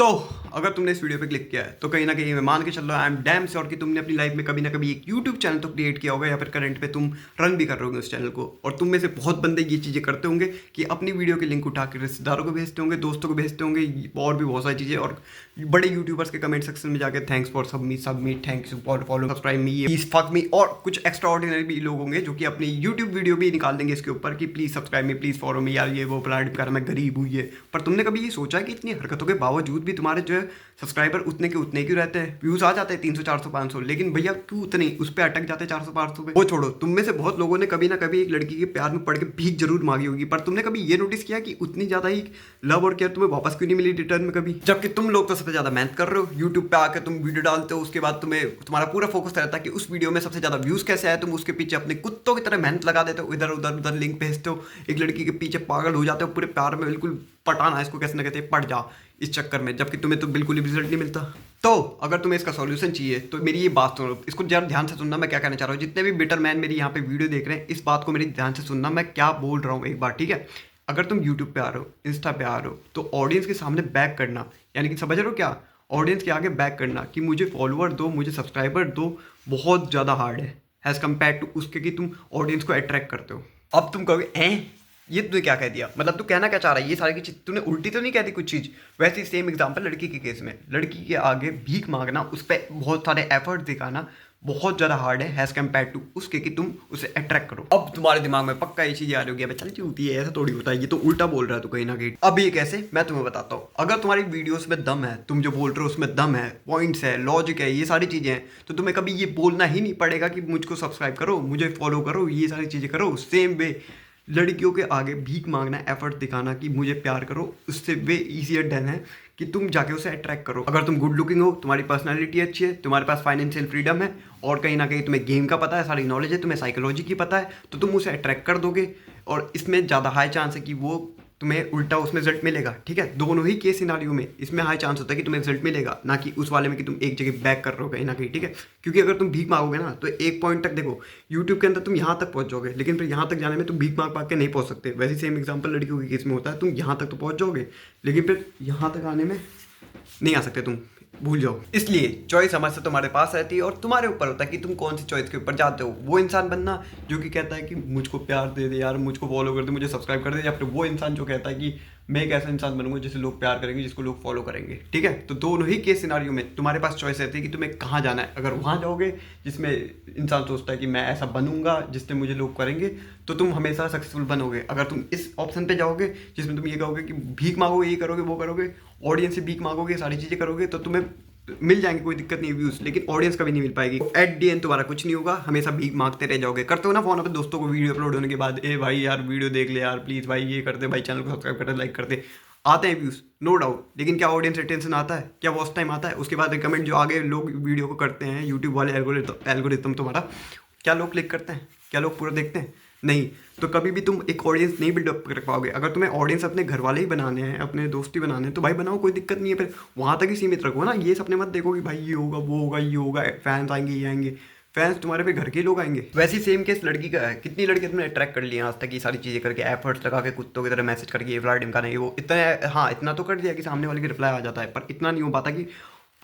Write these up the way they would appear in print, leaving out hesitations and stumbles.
तो अगर तुमने इस वीडियो पे क्लिक किया है तो कहीं ना कहीं मैं मान के चल रहा हूँ, आई एम डैम श्योर कि तुमने अपनी लाइफ में कभी ना कभी एक यूट्यूब चैनल तो क्रिएट किया होगा या फिर करंट पे तुम रन भी कर रहे होगे उस चैनल को। और तुम में से बहुत बंदे ये चीज़ें करते होंगे कि अपनी वीडियो के लिंक उठा के रिश्तेदारों को भेजते होंगे, दोस्तों को भेजते होंगे और भी बहुत सारी चीज़ें। और बड़े यूट्यूबर्स के कमेंट सेक्शन में जाकर thanks for submit, thanks for follow, subscribe me, please fuck me, और कुछ एक्स्ट्रा ऑर्डिनरी भी लोग होंगे जो कि अपनी यूट्यूब वीडियो भी निकाल देंगे इसके ऊपर कि please subscribe me, please follow me, यार ये वो प्लाट कर, मैं गरीब हुई है। पर तुमने कभी ये सोचा है कि इतनी हरकतों के बावजूद भी तुम्हारे जो है सब्सक्राइबर उतने के उतने क्यों रहते हैं? व्यूज आ जाते हैं 300 400 500, लेकिन भैया क्यों उतने उस पर अटक जाते हैं 400 500 पे? वो छोड़ो, तुम में से बहुत लोगों ने कभी ना कभी एक लड़की के प्यार में पड़ के भीख जरूर मांगी होगी, पर तुमने कभी ये नोटिस किया कि उतनी ज्यादा ही लव और केयर तुम्हें वापस क्यों नहीं मिली रिटर्न में कभी? जबकि तुम लोग तो सबसे ज्यादा मेहनत कर रहे हो, यूट्यूब पे आकर तुम वीडियो डालते हो, उसके बाद तुम्हारा पूरा फोकस रहता है कि उस वीडियो में सबसे ज्यादा व्यूज कैसे आए, तुम उसके पीछे अपने कुत्तों की तरह मेहनत लगा देते हो, इधर उधर उधर लिंक भेजते हो, एक लड़की के पीछे पागल हो जाते हो, पूरे प्यार में बिल्कुल पटाना इसको कैसे ना कहते हैं, पड़ जा इस चक्कर में, जबकि तुम्हें तो बिल्कुल भी रिजल्ट नहीं मिलता। तो अगर तुम्हें इसका सॉल्यूशन चाहिए तो मेरी ये बात सुनो, इसको जरा ध्यान से सुनना, मैं क्या कहना चाह रहा हूँ। जितने भी बेटर मैन मेरी यहाँ पे वीडियो देख रहे हैं, इस बात को मेरी ध्यान से सुनना, मैं क्या बोल रहा हूँ एक बार, ठीक है? अगर तुम यूट्यूब पे आ रहे हो, इंस्टा पे आ रहे हो, तो ऑडियंस के सामने बैक करना, यानी कि समझ रहे हो क्या, ऑडियंस के आगे बैक करना कि मुझे फॉलोअर दो, मुझे सब्सक्राइबर दो, बहुत ज़्यादा हार्ड है एज़ कम्पेयर टू उसके कि तुम ऑडियंस को अट्रैक्ट करते हो। अब तुम कहोगे ये तूने क्या कह दिया, मतलब तू कहना क्या चाह रहा है, ये सारी की चीज तूने उल्टी तो नहीं कहती कुछ चीज़? वैसे ही सेम एग्जांपल लड़की के केस में, लड़की के आगे भीख मांगना, उस पर बहुत सारे एफर्ट दिखाना बहुत ज़्यादा हार्ड है एज कम्पेयर टू उसके कि तुम उसे अट्रैक्ट करो। अब तुम्हारे दिमाग में पक्का ये चीज़ आ रही होगी, अब चल चूती है, ऐसा थोड़ी होता है, ये तो उल्टा बोल रहा है तू कहीं ना कहीं। अब ये कैसे, मैं तुम्हें बताता हूँ। अगर तुम्हारी वीडियोस में दम है, तुम जो बोल रहे हो उसमें दम है, पॉइंट्स है, लॉजिक है, ये सारी चीज़ें हैं, तो तुम्हें कभी ये बोलना ही नहीं पड़ेगा कि मुझको सब्सक्राइब करो, मुझे फॉलो करो, ये सारी चीज़ें करो। सेम वे लड़कियों के आगे भीख मांगना, एफर्ट दिखाना कि मुझे प्यार करो, उससे वे ईजियर डन है कि तुम जाके उसे अट्रैक्ट करो। अगर तुम गुड लुकिंग हो, तुम्हारी पर्सनालिटी अच्छी है, तुम्हारे पास फाइनेंशियल फ्रीडम है, और कहीं ना कहीं तुम्हें गेम का पता है, सारी नॉलेज है, तुम्हें साइकोलॉजी की पता है, तो तुम उसे अट्रैक्ट कर दोगे। और इसमें ज़्यादा हाई चांस है कि वो तुम्हें उल्टा उसमें रिजल्ट मिलेगा, ठीक है? दोनों ही केस सिनारियो में इसमें हाई चांस होता है कि तुम्हें रिजल्ट मिलेगा, ना कि उस वाले में कि तुम एक जगह बैक कर रहे हो कहीं ना कहीं, ठीक है? क्योंकि अगर तुम भीख मांगोगे ना, तो एक पॉइंट तक देखो, यूट्यूब के अंदर तुम यहाँ तक पहुँच जाओगे, लेकिन फिर यहाँ तक जाने में तुम भीख मांग के नहीं पहुँच सकते। वैसे सेम एग्जाम्पल लड़कियों के केस में होता है, तुम यहाँ तक तो पहुँच जाओगे, लेकिन फिर यहाँ तक आने में नहीं आ सकते, तुम भूल जाओ। इसलिए चॉइस हमारे से तुम्हारे पास रहती है और तुम्हारे ऊपर होता है कि तुम कौन सी चॉइस के ऊपर जाते हो। वो इंसान बनना जो कि कहता है कि मुझको प्यार दे दे यार, मुझको फॉलो कर दे, मुझे सब्सक्राइब कर दे, या फिर वो इंसान जो कहता है कि मैं एक ऐसा इंसान बनूंगा जिसे लोग प्यार करेंगे, जिसको लोग फॉलो करेंगे, ठीक है? तो दोनों ही केस सिनारियो में तुम्हारे पास चॉइस रहती है कि तुम्हें कहाँ जाना है। अगर वहाँ जाओगे जिसमें इंसान सोचता है कि मैं ऐसा बनूंगा जिससे मुझे लोग करेंगे, तो तुम हमेशा सक्सेसफुल बनोगे। अगर तुम इस ऑप्शन पे जाओगे जिसमें तुम ये कहोगे कि भीख मांगोगे, ये करोगे, वो करोगे, ऑडियंस से भीख मांगोगे, सारी चीज़ें करोगे, तो तुम्हें मिल जाएंगे, कोई दिक्कत नहीं व्यूज, लेकिन ऑडियंस कभी नहीं मिल पाएगी। एट डी एंड तुम्हारा कुछ नहीं होगा, हमेशा भीख मांगते रह जाओगे। करते हो ना फोन अपने दोस्तों को वीडियो अपलोड होने के बाद, ए भाई यार वीडियो देख ले यार प्लीज भाई, ये करते भाई, चैनल को सब्सक्राइब करते, लाइक करते, आते हैं व्यूज नो डाउट, लेकिन क्या ऑडियंस अटेंशन आता है? क्या वॉच टाइम आता है? उसके बाद रिकमेंड जो आगे लोग वीडियो को करते हैं, यूट्यूब वाले एल्गोरिथम तुम्हारा, क्या लोग क्लिक करते हैं? क्या लोग पूरा देखते हैं? नहीं। तो कभी भी तुम एक ऑडियंस नहीं बिल्डअप कर पाओगे। अगर तुम्हें ऑडियंस अपने घर वाले ही बनाने हैं, अपने दोस्ती बनाने हैं, तो भाई बनाओ, कोई दिक्कत नहीं है, फिर वहाँ तक ही सीमित रखो ना। ये सपने मत देखो कि भाई ये होगा, वो होगा, ये होगा, फैंस आएंगे, ये आएंगे। फैंस तुम्हारे पे घर के लोग आएंगे। वैसे ही सेम केस लड़की का है। कितनी लड़की तुमने अट्रैक्ट कर लिया आज तक, ये सारी चीज़ें करके, एफर्ट्स लगा के, कुत्तों की तरह मैसेज करके, ये फ्लाइट ढिमकाना, ये वो, इतना हाँ इतना तो कर दिया कि सामने वाले की रिप्लाई आ जाता है, पर इतना नहीं हो पाता कि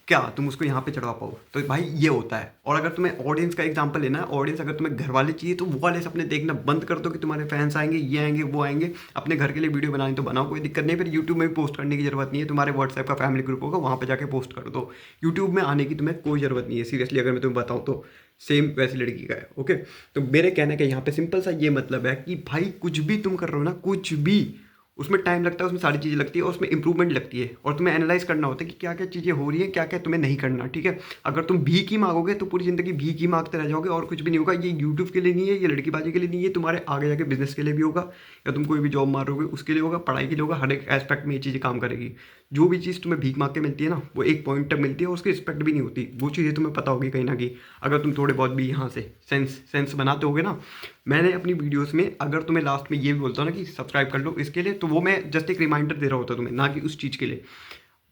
क्या तुम उसको यहाँ पे चढ़वा पाओ। तो भाई ये होता है। और अगर तुम्हें ऑडियंस का एग्जांपल लेना है, ऑडियंस अगर तुम्हें घर वाले चाहिए, तो वो वाले सपने देखना बंद कर दो कि तुम्हारे फैंस आएंगे, ये आएंगे, वो आएंगे। अपने घर के लिए वीडियो बनानी तो बनाओ, कोई दिक्कत नहीं, फिर यूट्यूब में भी पोस्ट करने की जरूरत नहीं है। तुम्हारे व्हाट्सएप का फैमिली ग्रुप होगा, वहाँ पर जाकर पोस्ट कर दो। यूट्यूब में आने की तुम्हें कोई ज़रूरत नहीं है, सीरियसली अगर मैं तुम्हें बताऊँ तो। सेम वैसी लड़की का है, ओके? तो मेरे कहने का यहाँ पे सिंपल सा ये मतलब है कि भाई कुछ भी तुम कर रहे हो ना, कुछ भी, उसमें टाइम लगता है, उसमें सारी चीज़ें लगती है, और उसमें इंप्रूवमेंट लगती है, और तुम्हें एनालाइज करना होता है कि क्या क्या चीज़ें हो रही हैं, क्या क्या तुम्हें नहीं करना, ठीक है? अगर तुम भीख ही मांगोगे तो पूरी ज़िंदगी भीख ही मांगते रह जाओगे और कुछ भी नहीं होगा। ये यूट्यूब के लिए नहीं है, ये लड़कीबाजी के लिए नहीं है, तुम्हारे आगे जाके बिजनेस के लिए भी होगा, या तुम कोई भी जॉब मारोगे उसके लिए होगा, पढ़ाई के लिए होगा, हर एक एस्पेक्ट में ये चीज़ें काम करेगी। जो भी चीज़ तुम्हें भीख मांग के मिलती है ना, वो एक पॉइंट तक मिलती है और उसकी रिस्पेक्ट भी नहीं होती। वो चीज़ें तुम्हें पता होगी कहीं ना कहीं, अगर तुम थोड़े बहुत भी यहाँ से सेंस बनाते होगे ना। मैंने अपनी वीडियोस में अगर तुम्हें लास्ट में ये भी बोलता हूँ ना कि सब्सक्राइब कर लो इसके लिए, तो वो मैं जस्ट एक रिमाइंडर दे रहा होता तुम्हें, ना कि उस चीज़ के लिए।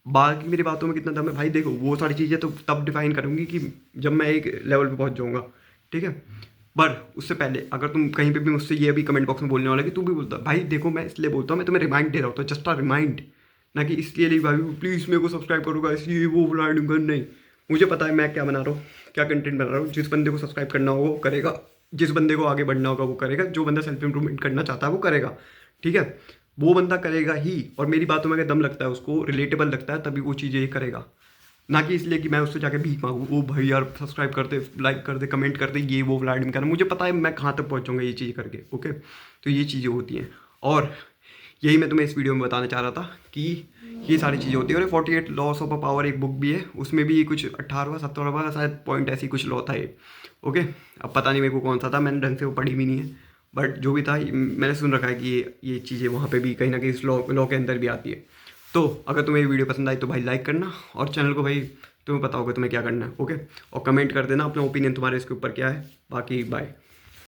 बाकी मेरी बातों में कितना दम है भाई, देखो वो सारी चीज़ें तो तब डिफाइन करूँगी कि जब मैं एक लेवल पे पहुँच जाऊँगा, ठीक है? पर उससे पहले अगर तुम कहीं पे भी मुझसे ये भी कमेंट बॉक्स में बोलने वाला कि तू भी बोलता भाई, देखो मैं इसलिए बोलता हूँ, मैं तुम्हें रिमाइंड दे रहा होता हूँ, जस्ट अ रिमाइंड ना कि इसलिए नहीं भाई प्लीज़ मेरे को सब्सक्राइब करो गाइस, ये वो फलाना नहीं। मुझे पता है मैं क्या बना रहा हूँ, क्या कंटेंट बना रहा हूँ। जिस बंदे को सब्सक्राइब करना होगा वो करेगा, जिस बंदे को आगे बढ़ना होगा वो करेगा, जो बंदा सेल्फ इंप्रूवमेंट करना चाहता है वो करेगा, ठीक है, वो बंदा करेगा ही। और मेरी बातों में अगर दम लगता है, उसको रिलेटेबल लगता है, तभी वो चीज़ें ये करेगा। ना कि इसलिए कि मैं उससे जाके भीख मांगू, ओ भाई यार सब्सक्राइब कर दे, लाइक कर दे, कमेंट कर दे, ये वो फ्लाइट करना। मुझे पता है मैं कहाँ तक पहुँचूंगा ये चीज़ करके, ओके। तो ये चीज़ें होती हैं और यही मैं तुम्हें इस वीडियो में बताना चाह रहा था कि ये सारी चीज़ें होती है। और 48 लॉस ऑफ अ पावर एक बुक भी है, उसमें भी कुछ 18वां 17वां शायद पॉइंट ऐसी कुछ लॉ था ये, ओके। अब पता नहीं मेरे को कौन सा था, मैंने ढंग से वो पढ़ी भी नहीं है, बट जो भी था मैंने सुन रखा है कि ये चीज़ें वहाँ पे भी कहीं ना कहीं इस लॉ के अंदर भी आती है। तो अगर तुम्हें ये वीडियो पसंद आई तो भाई लाइक करना, और चैनल को भाई तुम्हें पता होगा तुम्हें क्या करना है, ओके। और कमेंट कर देना अपना ओपिनियन तुम्हारे इसके ऊपर क्या है। बाकी बाय।